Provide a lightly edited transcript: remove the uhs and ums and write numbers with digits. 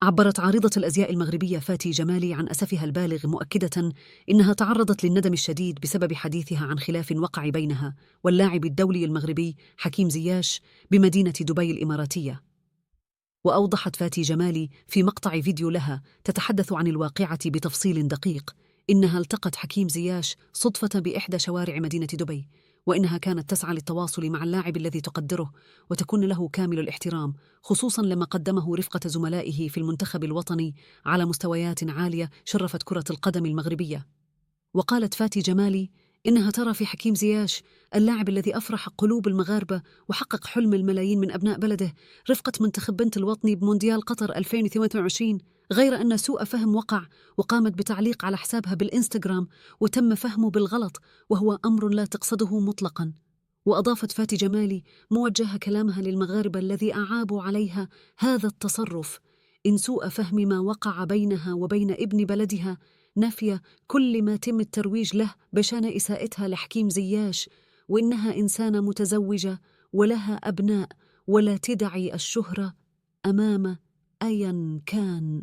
عبرت عارضة الأزياء المغربية فاتي جمالي عن أسفها البالغ، مؤكدة إنها تعرضت للندم الشديد بسبب حديثها عن خلاف وقع بينها واللاعب الدولي المغربي حكيم زياش بمدينة دبي الإماراتية. وأوضحت فاتي جمالي في مقطع فيديو لها تتحدث عن الواقعة بتفصيل دقيق إنها التقت حكيم زياش صدفة بإحدى شوارع مدينة دبي، وإنها كانت تسعى للتواصل مع اللاعب الذي تقدره وتكون له كامل الاحترام، خصوصا لما قدمه رفقة زملائه في المنتخب الوطني على مستويات عالية شرفت كرة القدم المغربية. وقالت فاتي جمالي إنها ترى في حكيم زياش اللاعب الذي أفرح قلوب المغاربة وحقق حلم الملايين من أبناء بلده رفقة منتخب بنت الوطني بمونديال قطر 2022، غير أن سوء فهم وقع وقامت بتعليق على حسابها بالإنستغرام وتم فهمه بالغلط، وهو أمر لا تقصده مطلقا. وأضافت فاتي جمالي موجهة كلامها للمغاربة الذي أعابوا عليها هذا التصرف إن سوء فهم ما وقع بينها وبين ابن بلدها، نافية كل ما تم الترويج له بشان إساءتها لحكيم زياش، وإنها إنسانة متزوجة ولها أبناء ولا تدعي الشهرة أمام أيا كان.